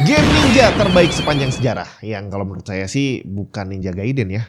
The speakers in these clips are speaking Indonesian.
Game ninja terbaik sepanjang sejarah, yang kalau menurut saya sih bukan Ninja Gaiden ya.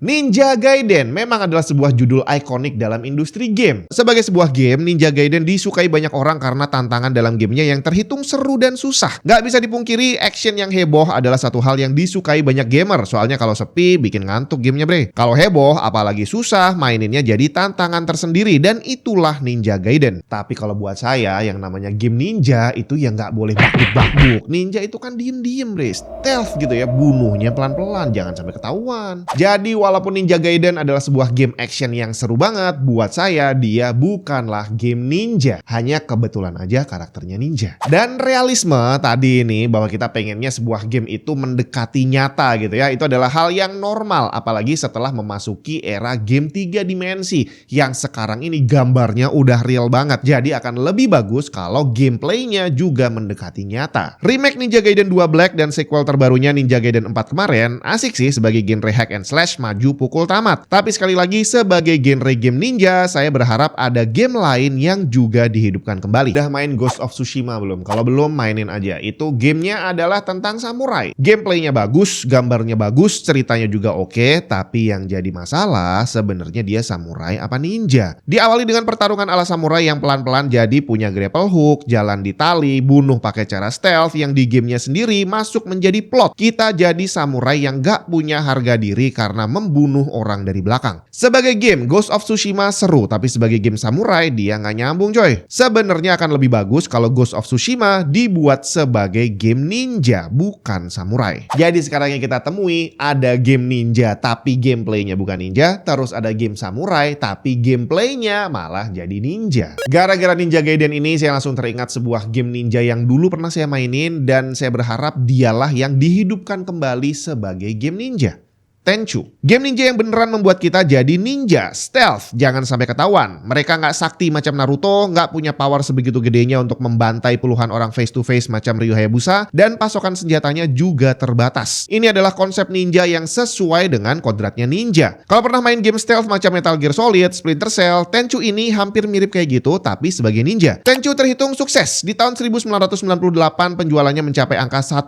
Ninja Gaiden memang adalah sebuah judul ikonik dalam industri game. Sebagai sebuah game, Ninja Gaiden disukai banyak orang karena tantangan dalam gamenya yang terhitung seru dan susah. Gak bisa dipungkiri, action yang heboh adalah satu hal yang disukai banyak gamer. Soalnya kalau sepi, bikin ngantuk gamenya bre. Kalau heboh, apalagi susah, maininnya jadi tantangan tersendiri. Dan itulah Ninja Gaiden. Tapi kalau buat saya, yang namanya game ninja itu ya gak boleh bakbuk-bakbuk. Ninja itu kan diem-diem bre, stealth gitu ya. Bunuhnya pelan-pelan, jangan sampai ketahuan. Jadi walaupun Ninja Gaiden adalah sebuah game action yang seru banget, buat saya dia bukanlah game ninja. Hanya kebetulan aja karakternya ninja. Dan realisme tadi ini bahwa kita pengennya sebuah game itu mendekati nyata gitu ya. Itu adalah hal yang normal, apalagi setelah memasuki era game 3 dimensi yang sekarang ini gambarnya udah real banget. Jadi akan lebih bagus kalau gameplaynya juga mendekati nyata. Remake Ninja Gaiden 2 Black dan sequel terbarunya Ninja Gaiden 4 kemarin asik sih sebagai genre hack and slash maju pukul tamat. Tapi sekali lagi sebagai genre game ninja, saya berharap ada game lain yang juga dihidupkan kembali. Udah main Ghost of Tsushima belum? Kalau belum, mainin aja. Itu gamenya adalah tentang samurai. Gameplaynya bagus, gambarnya bagus, ceritanya juga oke. Tapi yang jadi masalah sebenarnya dia samurai apa ninja. Diawali dengan pertarungan ala samurai yang pelan-pelan jadi punya grapple hook, jalan di tali, bunuh pakai cara stealth yang di gamenya sendiri masuk menjadi plot. Kita jadi samurai yang gak punya harga diri karena membunuh orang dari belakang. Sebagai game, Ghost of Tsushima seru, tapi sebagai game samurai dia nggak nyambung coy. Sebenarnya akan lebih bagus kalau Ghost of Tsushima dibuat sebagai game ninja, bukan samurai. Jadi sekarang yang kita temui ada game ninja tapi gameplaynya bukan ninja, terus ada game samurai tapi gameplaynya malah jadi ninja. Gara-gara Ninja Gaiden ini saya langsung teringat sebuah game ninja yang dulu pernah saya mainin dan saya berharap dialah yang dihidupkan kembali sebagai game ninja. Tenchu. Game ninja yang beneran membuat kita jadi ninja, stealth, jangan sampai ketahuan. Mereka nggak sakti macam Naruto, nggak punya power sebegitu gedenya untuk membantai puluhan orang face to face macam Ryu Hayabusa, dan pasokan senjatanya juga terbatas. Ini adalah konsep ninja yang sesuai dengan kodratnya ninja. Kalau pernah main game stealth macam Metal Gear Solid, Splinter Cell, Tenchu ini hampir mirip kayak gitu tapi sebagai ninja. Tenchu terhitung sukses. Di tahun 1998 penjualannya mencapai angka 1,4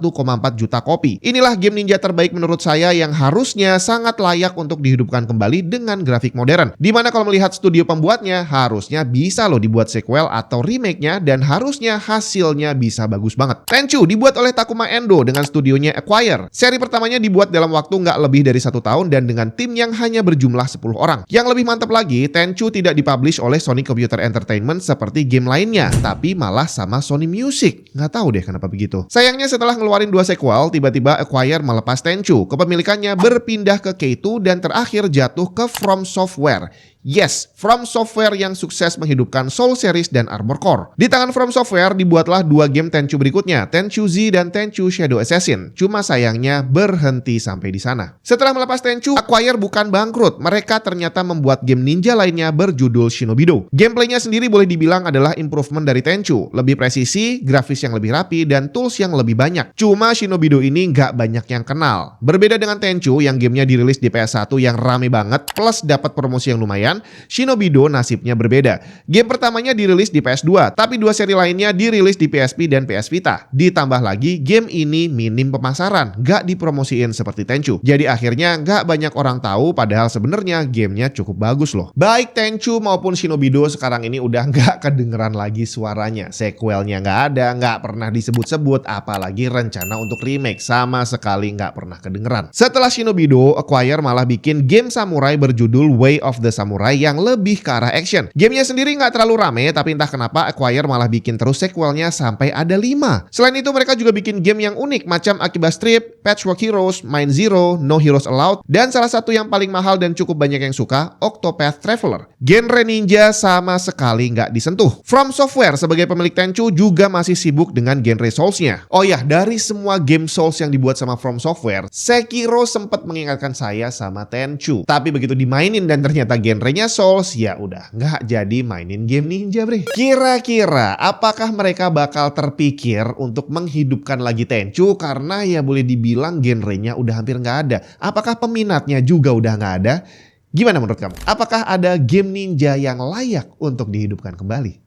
juta kopi. Inilah game ninja terbaik menurut saya yang harusnya sangat layak untuk dihidupkan kembali dengan grafik modern. Dimana kalau melihat studio pembuatnya, harusnya bisa loh dibuat sequel atau remake-nya dan harusnya hasilnya bisa bagus banget. Tenchu dibuat oleh Takuma Endo dengan studionya Acquire. Seri pertamanya dibuat dalam waktu nggak lebih dari 1 tahun dan dengan tim yang hanya berjumlah 10 orang. Yang lebih mantap lagi, Tenchu tidak dipublish oleh Sony Computer Entertainment seperti game lainnya, tapi malah sama Sony Music. Nggak tahu deh kenapa begitu. Sayangnya setelah ngeluarin 2 sequel, tiba-tiba Acquire melepas Tenchu. Kepemilikannya berpindah ke K2 dan terakhir jatuh ke From Software. Yes, From Software yang sukses menghidupkan Soul Series dan Armor Core. Di tangan From Software dibuatlah 2 game Tenchu berikutnya, Tenchu Z dan Tenchu Shadow Assassin. Cuma sayangnya berhenti sampai di sana. Setelah melepas Tenchu, Acquire bukan bangkrut. Mereka ternyata membuat game ninja lainnya berjudul Shinobido. Gameplaynya sendiri boleh dibilang adalah improvement dari Tenchu. Lebih presisi, grafis yang lebih rapi, dan tools yang lebih banyak. Cuma Shinobido ini nggak banyak yang kenal. Berbeda dengan Tenchu yang gamenya dirilis di PS1 yang rame banget, plus dapat promosi yang lumayan, Shinobido nasibnya berbeda. Game pertamanya dirilis di PS2, tapi 2 seri lainnya dirilis di PSP dan PS Vita. Ditambah lagi, game ini minim pemasaran, gak dipromosiin seperti Tenchu. Jadi akhirnya gak banyak orang tahu, padahal sebenarnya gamenya cukup bagus loh. Baik Tenchu maupun Shinobido sekarang ini udah gak kedengeran lagi suaranya. Sequelnya gak ada, gak pernah disebut-sebut, apalagi rencana untuk remake sama sekali gak pernah kedengeran. Setelah Shinobido, Acquire malah bikin game samurai berjudul Way of the Samurai yang lebih ke arah action. Gamenya sendiri nggak terlalu rame, tapi entah kenapa Acquire malah bikin terus sequelnya sampai ada 5. Selain itu mereka juga bikin game yang unik macam Akiba Strip, Patchwork Heroes, Mind Zero, No Heroes Allowed, dan salah satu yang paling mahal dan cukup banyak yang suka, Octopath Traveler. Genre ninja sama sekali nggak disentuh. From Software sebagai pemilik Tenchu juga masih sibuk dengan genre Souls-nya. Oh ya, dari semua game Souls yang dibuat sama From Software, Sekiro sempat mengingatkan saya sama Tenchu. Tapi begitu dimainin dan ternyata genre genrenya Souls, ya udah nggak jadi mainin game ninja bre. Kira-kira apakah mereka bakal terpikir untuk menghidupkan lagi Tenchu karena ya boleh dibilang genrenya udah hampir nggak ada? Apakah peminatnya juga udah nggak ada? Gimana menurut kamu? Apakah ada game ninja yang layak untuk dihidupkan kembali?